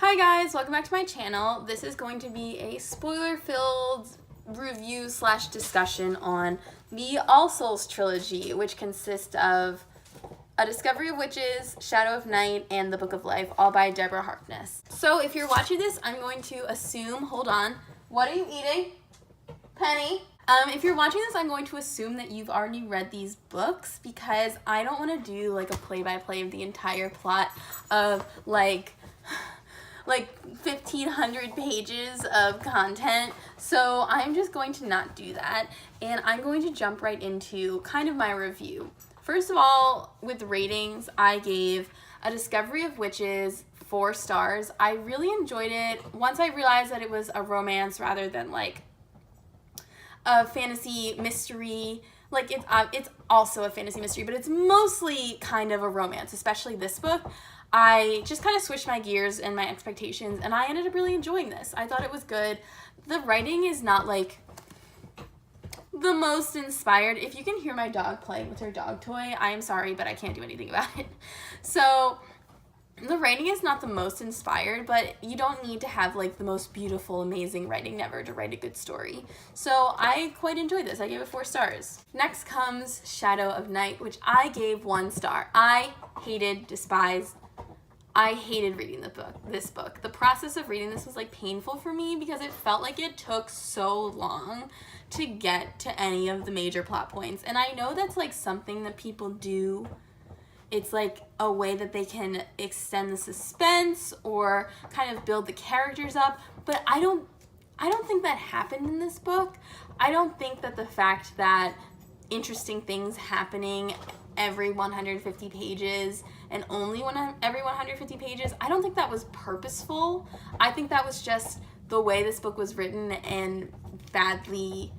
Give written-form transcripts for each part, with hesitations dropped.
Hi guys, welcome back to my channel. This is going to be a spoiler-filled review slash discussion on the All Souls trilogy, which consists of A Discovery of Witches, Shadow of Night, and The Book of Life, all by Deborah Harkness. So if you're watching this, I'm going to assume, hold on, what are you eating? Penny? If you're watching this, I'm going to assume that you've already read these books because I don't want to do like a play-by-play of the entire plot of like 1,500 pages of content, so I'm just going to not do that, and I'm going to jump right into kind of my review. First of all, with ratings, I gave A Discovery of Witches 4 stars. I really enjoyed it once I realized that it was a romance rather than like a fantasy mystery. Like it's also a fantasy mystery, but it's mostly kind of a romance, especially this book. I just kind of switched my gears and my expectations, and I ended up really enjoying this. I thought it was good. The writing is not like the most inspired. If you can hear my dog playing with her dog toy, I am sorry, but I can't do anything about it. So the writing is not the most inspired, but you don't need to have like the most beautiful, amazing writing ever to write a good story. So I quite enjoyed this. I gave it 4 stars. Next comes Shadow of Night, which I gave 1 star. I hated reading this book. The process of reading this was like painful for me because it felt like it took so long to get to any of the major plot points. And I know that's like something that people do. It's like a way that they can extend the suspense or kind of build the characters up, but I don't think that happened in this book. I don't think that the fact that interesting things happening every 150 pages and only every 150 pages, I don't think that was purposeful. I think that was just the way this book was written and badly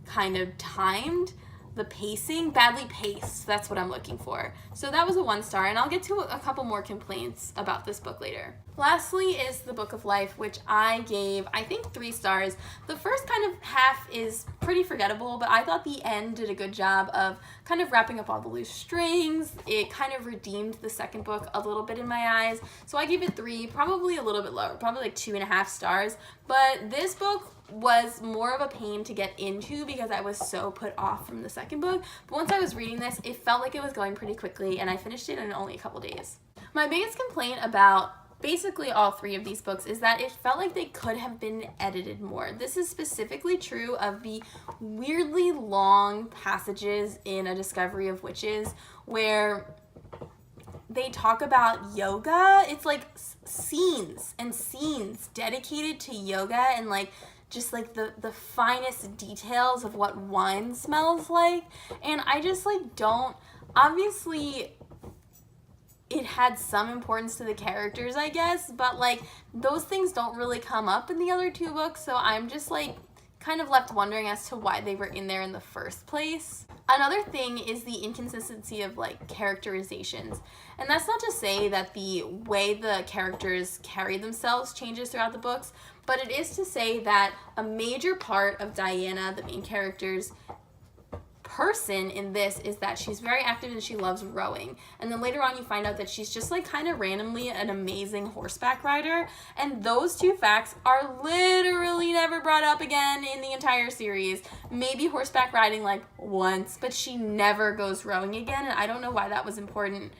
kind of timed. The pacing, badly paced, that's what I'm looking for. So that was a 1 star, and I'll get to a couple more complaints about this book later. Lastly is The Book of Life, which I gave, I think, 3 stars. The first kind of half is pretty forgettable, but I thought the end did a good job of kind of wrapping up all the loose strings. It kind of redeemed the second book a little bit in my eyes. So I gave it 3, probably a little bit lower, probably like 2.5 stars. But this book was more of a pain to get into because I was so put off from the second book. But once I was reading this, it felt like it was going pretty quickly, and I finished it in only a couple days. My biggest complaint about basically all 3 of these books is that it felt like they could have been edited more. This is specifically true of the weirdly long passages in A Discovery of Witches where they talk about yoga. It's like scenes and scenes dedicated to yoga and like just like the finest details of what wine smells like. And I just like don't, obviously it had some importance to the characters, I guess, but like those things don't really come up in the other 2 books, so I'm just like kind of left wondering as to why they were in there in the first place. Another thing is the inconsistency of like characterizations. And that's not to say that the way the characters carry themselves changes throughout the books, but it is to say that a major part of Diana, the main character's person in this, is that she's very active and she loves rowing. And then later on you find out that she's just like kind of randomly an amazing horseback rider, and those 2 facts are literally never brought up again in the entire series. Maybe horseback riding like once, but she never goes rowing again, and I don't know why that was important.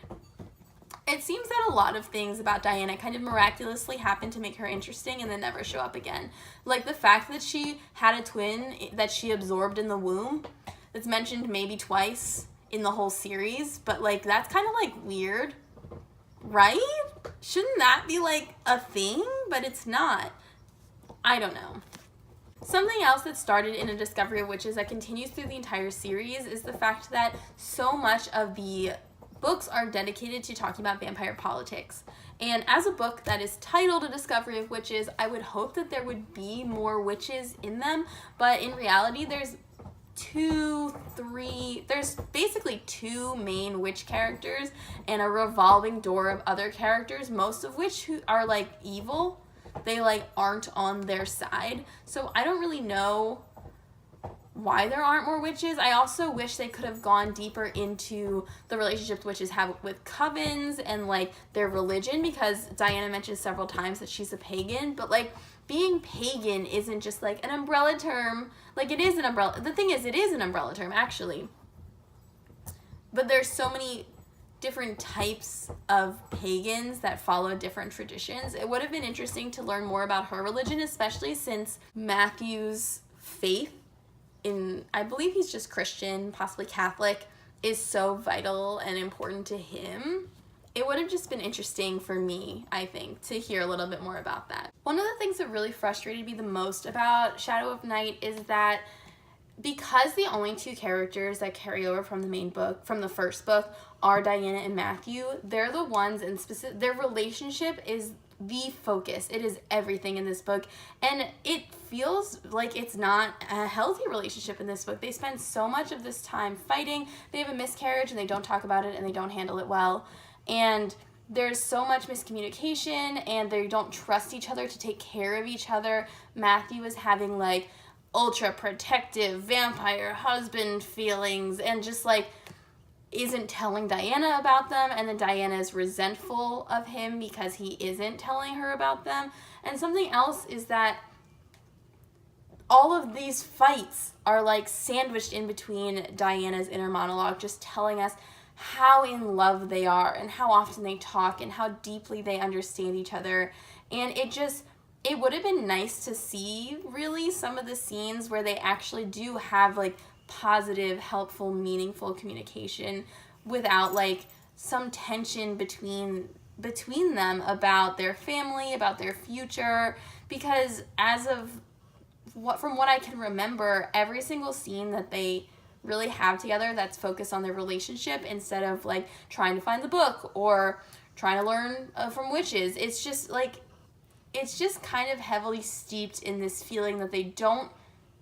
It seems that a lot of things about Diana kind of miraculously happen to make her interesting and then never show up again. Like the fact that she had a twin that she absorbed in the womb. That's mentioned maybe twice in the whole series, but like that's kind of like weird, right? Shouldn't that be like a thing? But it's not. I don't know. Something else that started in A Discovery of Witches that continues through the entire series is the fact that so much of the books are dedicated to talking about vampire politics. And as a book that is titled A Discovery of Witches, I would hope that there would be more witches in them, but in reality there's basically 2 main witch characters and a revolving door of other characters, most of which who are like evil. They like aren't on their side. So I don't really know why there aren't more witches. I also wish they could have gone deeper into the relationships witches have with covens and, like, their religion, because Diana mentions several times that she's a pagan, but, like, being pagan isn't just, like, an umbrella term. Like, it is an umbrella. The thing is, it is an umbrella term, actually. But there's so many different types of pagans that follow different traditions. It would have been interesting to learn more about her religion, especially since Matthew's faith in, I believe he's just Christian, possibly Catholic, is so vital and important to him. It would have just been interesting for me, I think, to hear a little bit more about that. One of the things that really frustrated me the most about Shadow of Night is that because the only two characters that carry over from the main book, from the first book, are Diana and Matthew, they're the ones, and their relationship is the focus. It is everything in this book, and it feels like it's not a healthy relationship in this book. They spend so much of this time fighting. They have a miscarriage and they don't talk about it and they don't handle it well, and there's so much miscommunication and they don't trust each other to take care of each other. Matthew is having, like, ultra protective vampire husband feelings and just, like, isn't telling Diana about them, and then Diana is resentful of him because he isn't telling her about them. And something else is that all of these fights are, like, sandwiched in between Diana's inner monologue, just telling us how in love they are and how often they talk and how deeply they understand each other. And it would have been nice to see, really, some of the scenes where they actually do have, like, positive, helpful, meaningful communication without, like, some tension between them about their family, about their future, because from what I can remember, every single scene that they really have together that's focused on their relationship instead of, like, trying to find the book or trying to learn from witches, it's just kind of heavily steeped in this feeling that they don't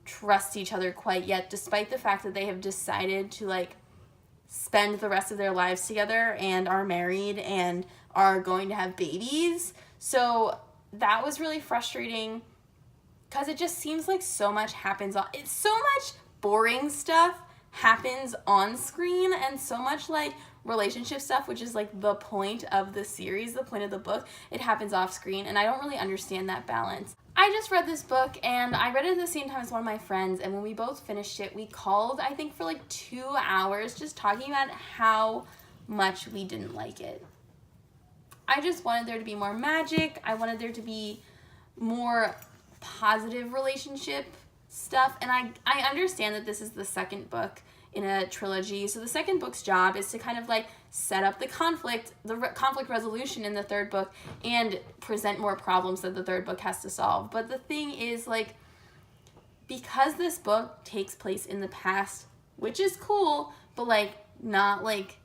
trust each other quite yet, despite the fact that they have decided to, like, spend the rest of their lives together and are married and are going to have babies. So that was really frustrating because it just seems like so much happens it's so much boring stuff happens on screen and so much, like, relationship stuff, which is, like, the point of the series, the point of the book, it happens off screen, and I don't really understand that balance. I just read this book, and I read it at the same time as one of my friends, and when we both finished it, we called, I think, for, like, 2 hours just talking about how much we didn't like it. I just wanted there to be more magic. I wanted there to be more positive relationship stuff, and I understand that this is the second book in a trilogy, so the second book's job is to kind of, like, set up the conflict resolution in the third book and present more problems that the third book has to solve. But the thing is, like, because this book takes place in the past, which is cool, but, like, not, like,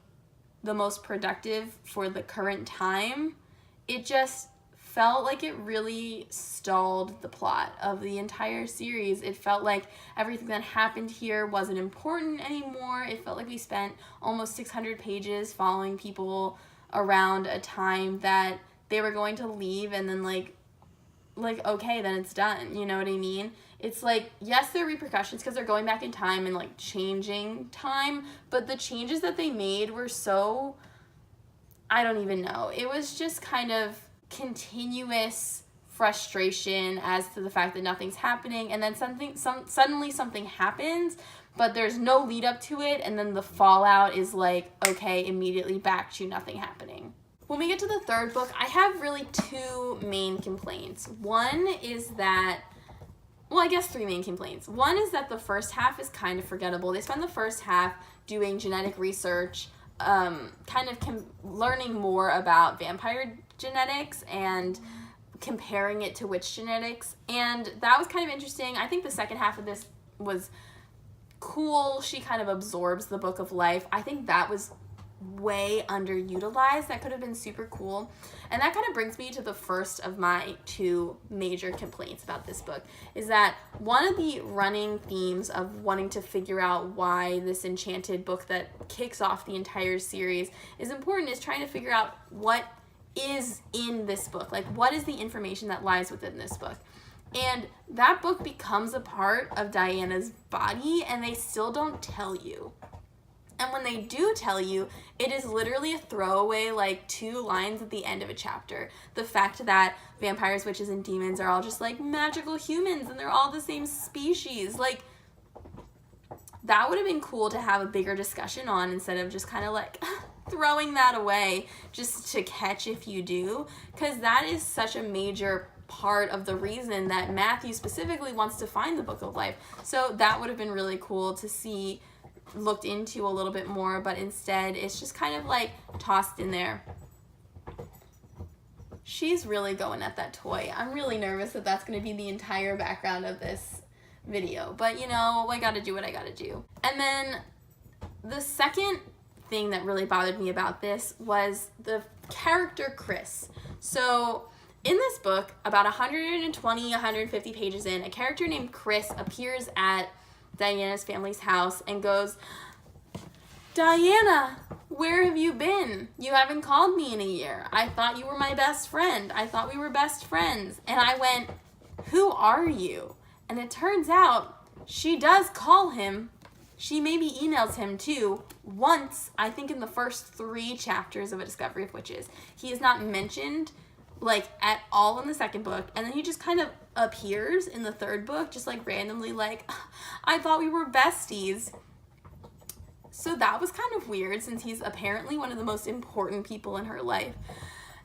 the most productive for the current time, it just felt like it really stalled the plot of the entire series. It felt like everything that happened here wasn't important anymore. It felt like we spent almost 600 pages following people around a time that they were going to leave, and then, like okay, then it's done. You know what I mean? It's like, yes, there are repercussions because they're going back in time and, like, changing time, but the changes that they made were so, I don't even know. It was just kind of continuous frustration as to the fact that nothing's happening, and then suddenly something happens, but there's no lead up to it, and then the fallout is like, okay, immediately back to nothing happening. When we get to the third book, I have really 2 main complaints. One is that, well, I guess 3 main complaints. One is that the first half is kind of forgettable. They spend the first half doing genetic research, learning more about vampire genetics and comparing it to witch genetics, and that was kind of interesting. I think the second half of this was cool. She kind of absorbs the Book of Life. I think that was way underutilized. That could have been super cool. And that kind of brings me to the first of my 2 major complaints about this book, is that one of the running themes of wanting to figure out why this enchanted book that kicks off the entire series is important is trying to figure out what is in this book. Like, what is the information that lies within this book? And that book becomes a part of Diana's body, and they still don't tell you. And when they do tell you, it is literally a throwaway, like 2 lines at the end of a chapter. The fact that vampires, witches, and demons are all just like magical humans and they're all the same species. Like, that would have been cool to have a bigger discussion on instead of just kind of like throwing that away just to catch if you do. Because that is such a major part of the reason that Matthew specifically wants to find the Book of Life. So that would have been really cool to see looked into a little bit more, but instead it's just kind of like tossed in there. She's really going at that toy. I'm really nervous that that's going to be the entire background of this video, but you know, I gotta do what I gotta do. And then the second thing that really bothered me about this was the character Chris. So in this book, about 150 pages in, a character named Chris appears at Diana's family's house and goes, "Diana, where have you been? You haven't called me in a year. I thought you were my best friend. I thought we were best friends." And I went, "Who are you?" And it turns out she does call him. She maybe emails him too, once, I think in the first 3 chapters of A Discovery of Witches. He is not mentioned like at all in the second book, and then he just kind of appears in the third book, just like randomly, like, "I thought we were besties." So that was kind of weird, since he's apparently one of the most important people in her life.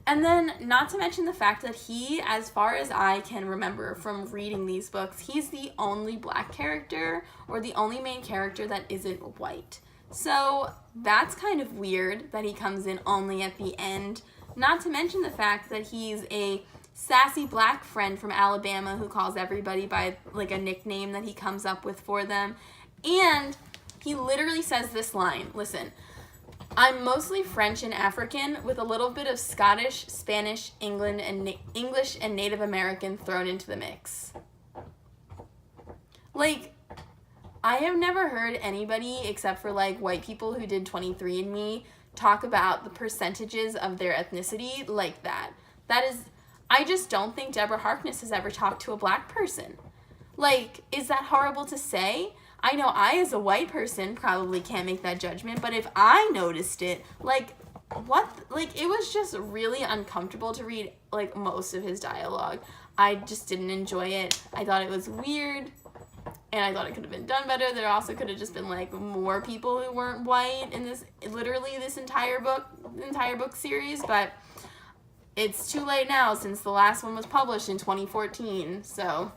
And then, not to mention the fact that he, as far as I can remember from reading these books, he's the only black character, or the only main character that isn't white. So that's kind of weird that he comes in only at the end. Not to mention the fact that he's a sassy black friend from Alabama who calls everybody by like a nickname that he comes up with for them. And he literally says this line, listen, "I'm mostly French and African with a little bit of Scottish, Spanish, English, and Native American thrown into the mix." Like, I have never heard anybody except for like white people who did 23andMe talk about the percentages of their ethnicity like that. That is, I just don't think Deborah Harkness has ever talked to a black person. Like, is that horrible to say? I know I, as a white person, probably can't make that judgment, but if I noticed it, like, what? Like, it was just really uncomfortable to read, like, most of his dialogue. I just didn't enjoy it. I thought it was weird, and I thought it could have been done better. There also could have just been, like, more people who weren't white in this, literally this entire book series, but it's too late now since the last one was published in 2014, so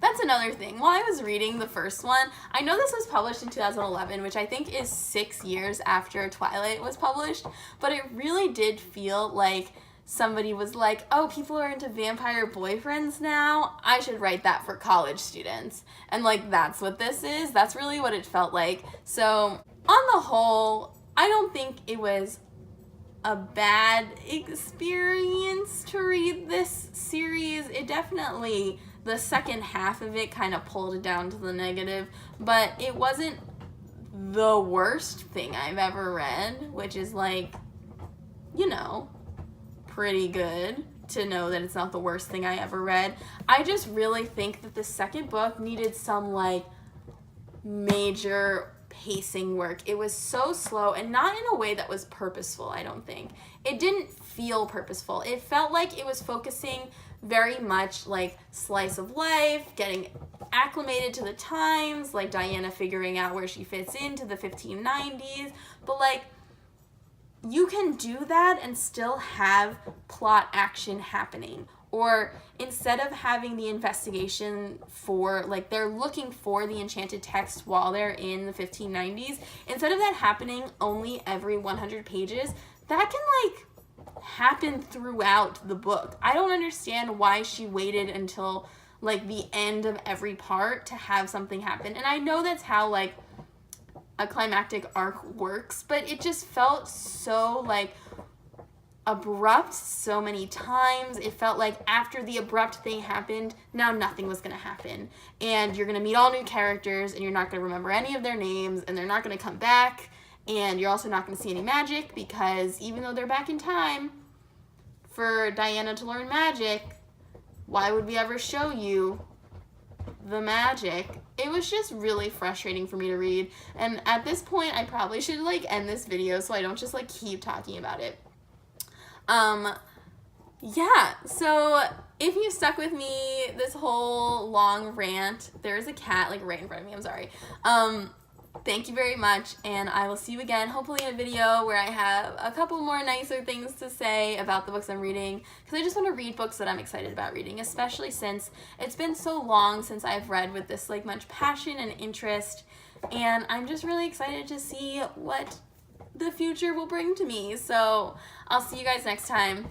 that's another thing. While I was reading the first one, I know this was published in 2011, which I think is 6 years after Twilight was published, but it really did feel like somebody was like, "Oh, people are into vampire boyfriends now. I should write that for college students." And like, that's what this is. That's really what it felt like. So on the whole, I don't think it was a bad experience to read this series. It definitely, the second half of it kind of pulled it down to the negative, but it wasn't the worst thing I've ever read, which is like, you know, pretty good to know that it's not the worst thing I ever read. I just really think that the second book needed some like major pacing work. It was so slow, and not in a way that was purposeful, I don't think. It didn't feel purposeful. It felt like it was focusing very much like slice of life, getting acclimated to the times, like Diana figuring out where she fits into the 1590s, but like, you can do that and still have plot action happening. Or instead of having the investigation for, like, they're looking for the enchanted text while they're in the 1590s, instead of that happening only every 100 pages, that can, like, happen throughout the book. I don't understand why she waited until, like, the end of every part to have something happen. And I know that's how, like, a climactic arc works, but it just felt so, like, abrupt so many times. It felt like after the abrupt thing happened, now nothing was going to happen. And you're going to meet all new characters, and you're not going to remember any of their names, and they're not going to come back, and you're also not going to see any magic, because even though they're back in time for Diana to learn magic, why would we ever show you the magic? It was just really frustrating for me to read, and at this point I probably should like end this video so I don't just like keep talking about it. Yeah, so if you stuck with me this whole long rant, there's a cat like right in front of me, I'm sorry. Thank you very much, and I will see you again, hopefully in a video where I have a couple more nicer things to say about the books I'm reading, because I just want to read books that I'm excited about reading, especially since it's been so long since I've read with this like much passion and interest, and I'm just really excited to see what the future will bring to me. So I'll see you guys next time.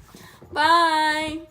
Bye!